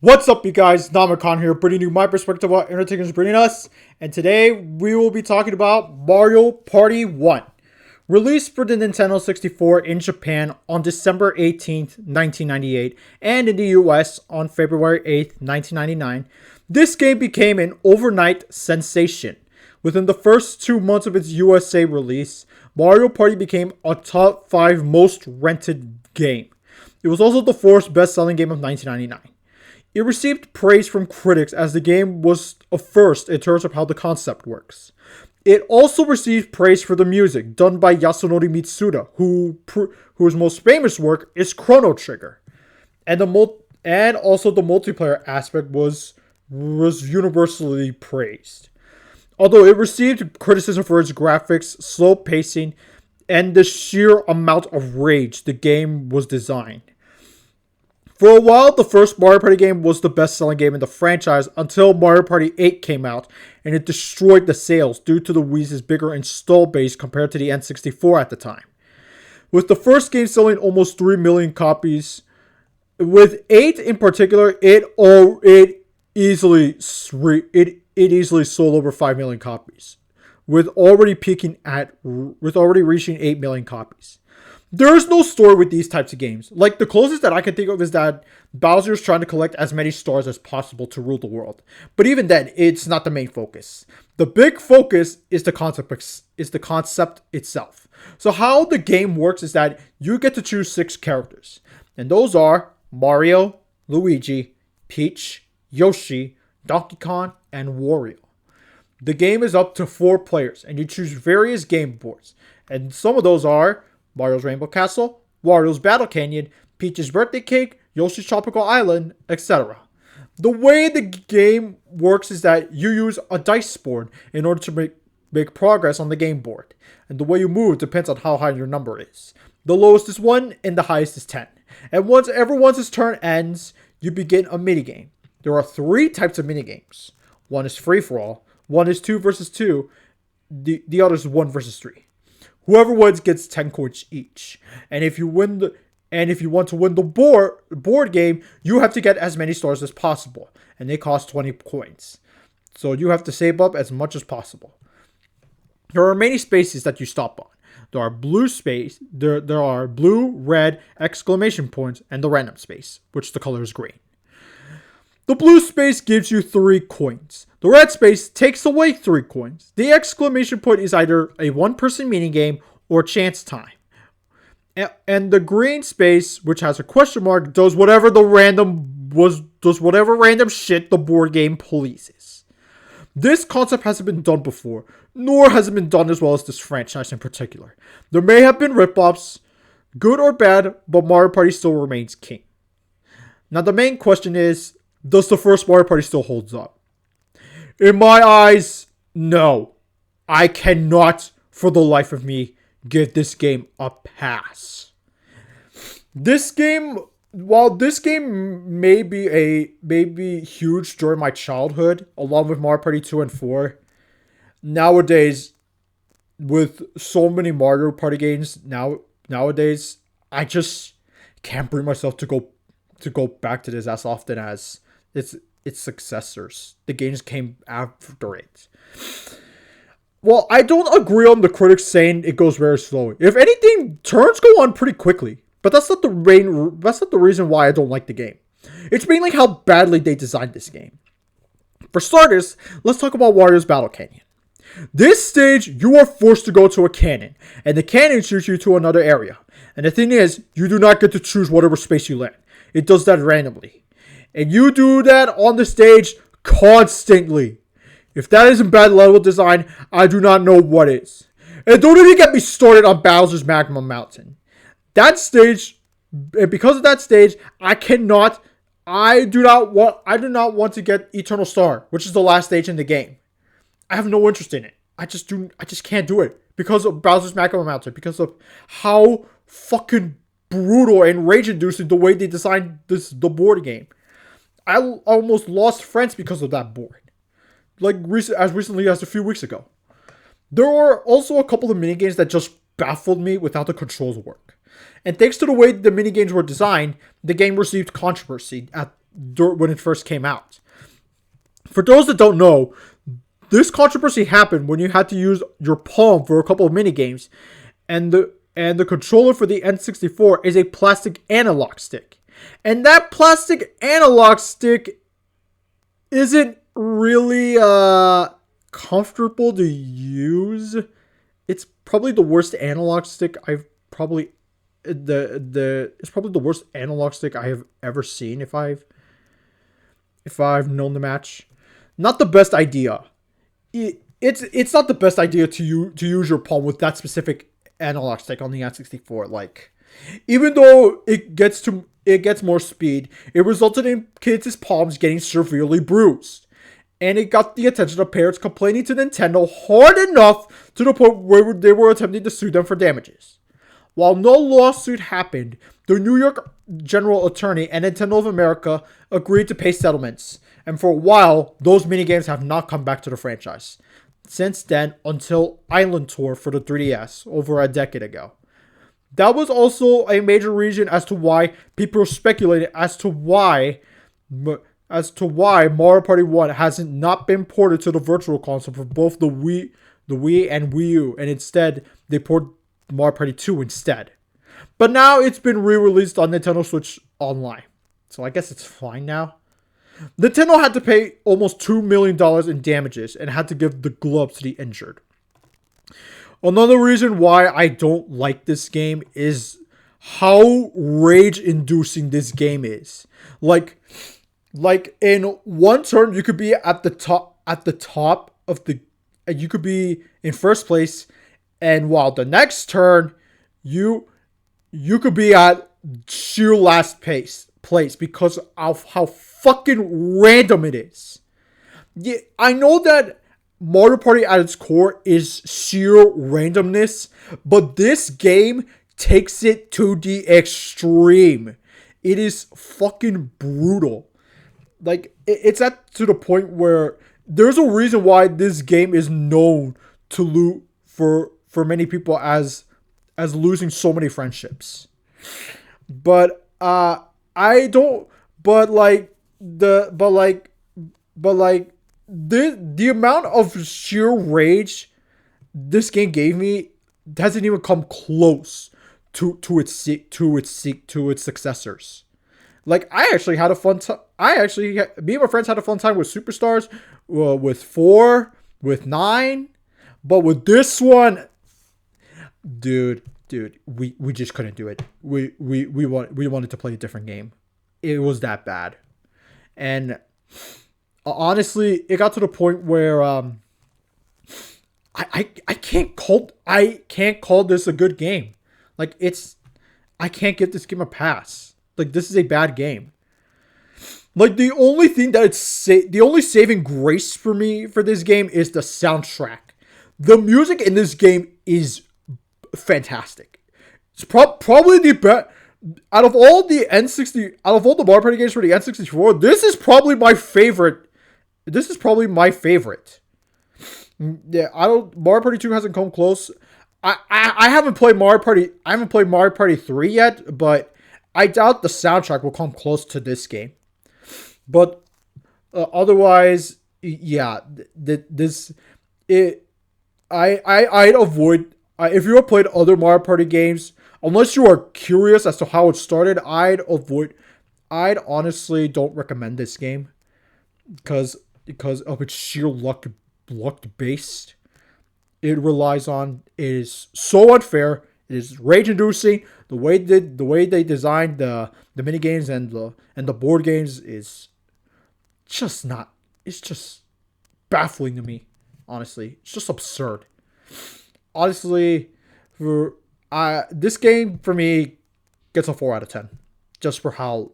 What's up, you guys? Namakan here, bringing you my perspective on Undertaker is bringing us. And today we will be talking about Mario Party 1. Released for the Nintendo 64 in Japan on December 18th, 1998, and in the US on February 8th, 1999, this game became an overnight sensation. Within the first 2 months of its USA release, Mario Party became a top 5 most rented game. It was also the fourth best-selling game of 1999. It received praise from critics as the game was a first in terms of how the concept works. It also received praise for the music done by Yasunori Mitsuda, whose most famous work is Chrono Trigger, and also the multiplayer aspect was universally praised. Although it received criticism for its graphics, slow pacing, and the sheer amount of rage the game was designed. For a while, the first Mario Party game was the best-selling game in the franchise until Mario Party 8 came out, and it destroyed the sales due to the Wii's bigger install base compared to the N64 at the time. With the first game selling almost 3 million copies, with 8 in particular, it easily sold over 5 million copies, with already reaching 8 million copies. There's no story with these types of games. Like, the closest that I can think of is that Bowser's trying to collect as many stars as possible to rule the world. But even then, it's not the main focus. The big focus is the concept itself. So how the game works is that you get to choose 6 characters. And those are Mario, Luigi, Peach, Yoshi, Donkey Kong, and Wario. The game is up to 4 players, and you choose various game boards. And some of those are Mario's Rainbow Castle, Wario's Battle Canyon, Peach's Birthday Cake, Yoshi's Tropical Island, etc. The way the game works is that you use a dice board in order to make progress on the game board. And the way you move depends on how high your number is. The lowest is 1 and the highest is 10. And once everyone's turn ends, you begin a minigame. There are 3 types of minigames. One is free-for-all, one is 2 versus 2, the other is 1 versus 3. Whoever wins gets 10 coins each. And if you want to win the board game, you have to get as many stars as possible. And they cost 20 coins. So you have to save up as much as possible. There are many spaces that you stop on. There are blue space, there are blue, red, exclamation points, and the random space, which the color is green. The blue space gives you 3 coins. The red space takes away 3 coins. The exclamation point is either a one-person minigame or chance time. And the green space, which has a question mark, does whatever random shit the board game pleases. This concept hasn't been done before, nor has it been done as well as this franchise in particular. There may have been rip-offs, good or bad, but Mario Party still remains king. Now the main question is, does the first Mario Party still hold up? In my eyes, no. I cannot, for the life of me, give this game a pass. While this game may be huge during my childhood, along with Mario Party 2 and 4, nowadays, with so many Mario Party games nowadays, I just can't bring myself to go back to this as often as its successors. The games came after it. Well, I don't agree on the critics saying it goes very slowly. If anything, turns go on pretty quickly. But that's not the reason why I don't like the game. It's mainly how badly they designed this game. For starters, let's talk about Wario's Battle Canyon. This stage, you are forced to go to a cannon, and the cannon shoots you to another area. And the thing is, you do not get to choose whatever space you land. It does that randomly. And you do that on the stage constantly. If that isn't bad level design, I do not know what is. And don't even get me started on Bowser's Magma Mountain. That stage, and because of that stage, I do not want to get Eternal Star, which is the last stage in the game. I have no interest in it. I just can't do it because of Bowser's Magma Mountain, because of how fucking brutal and rage-inducing the way they designed the board game. I almost lost friends because of that board. As recently as a few weeks ago. There were also a couple of minigames that just baffled me with how the controls work. And thanks to the way the minigames were designed, the game received controversy when it first came out. For those that don't know, this controversy happened when you had to use your palm for a couple of mini games, and the controller for the N64 is a plastic analog stick. And that plastic analog stick isn't really comfortable to use. It's probably the worst analog stick I've probably it's probably the worst analog stick I have ever seen if I've known the match. Not the best idea. It's not the best idea to use your palm with that specific analog stick on the N64. Like, even though it gets more speed, it resulted in kids' palms getting severely bruised. And it got the attention of parents complaining to Nintendo hard enough to the point where they were attempting to sue them for damages. While no lawsuit happened, the New York General Attorney and Nintendo of America agreed to pay settlements. And for a while, those minigames have not come back to the franchise. Since then, until Island Tour for the 3DS over a decade ago. That was also a major reason as to why people speculated as to why Mario Party 1 hasn't not been ported to the Virtual Console for both the Wii and Wii U, and instead they ported Mario Party 2 instead. But now it's been re-released on Nintendo Switch Online, so I guess it's fine now. Nintendo had to pay almost $2 million in damages and had to give the gloves to the injured. Another reason why I don't like this game is how rage-inducing this game is. Like in one turn, you could be at the top of the, you could be in first place, and while the next turn, you could be at sheer last place because of how fucking random it is. Yeah, I know that Mario Party at its core is sheer randomness, but this game takes it to the extreme. It is fucking brutal. Like, it's to the point where there's a reason why this game is known to for many people as losing so many friendships. But I don't. But the amount of sheer rage this game gave me hasn't even come close to its successors. Like, I actually had a fun time. Me and my friends had a fun time with Superstars, with 4, with 9, but with this one, dude, we just couldn't do it. We wanted to play a different game. It was that bad. And honestly, it got to the point where I can't call this a good game. Like, I can't give this game a pass. Like, this is a bad game. Like, the only thing that the only saving grace for me for this game is the soundtrack. The music in this game is fantastic. It's probably the best. Out of all the Mario Party games for the N64, this is probably my favorite. Yeah, Mario Party 2 hasn't come close. I haven't played Mario Party. I haven't played Mario Party 3 yet, but I doubt the soundtrack will come close to this game. But otherwise, yeah, I'd avoid if you have played other Mario Party games. Unless you are curious as to how it started, I'd honestly don't recommend this game because of its sheer luck based. It is so unfair. It is rage inducing. The way they designed the mini games and the board games is just not. It's just baffling to me. Honestly, it's just absurd. Honestly, this game, for me, gets a 4 out of 10. Just for how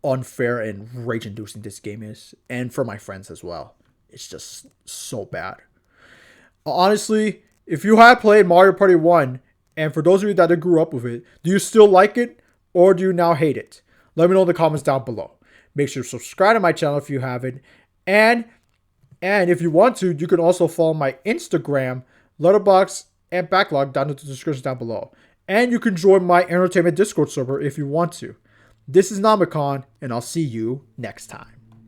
unfair and rage-inducing this game is. And for my friends as well. It's just so bad. Honestly, if you have played Mario Party 1, and for those of you that grew up with it, do you still like it? Or do you now hate it? Let me know in the comments down below. Make sure to subscribe to my channel if you haven't. And if you want to, you can also follow my Instagram, Letterboxd, and Backlog down in the description down below. And you can join my entertainment Discord server if you want to. This is Namicon, and I'll see you next time.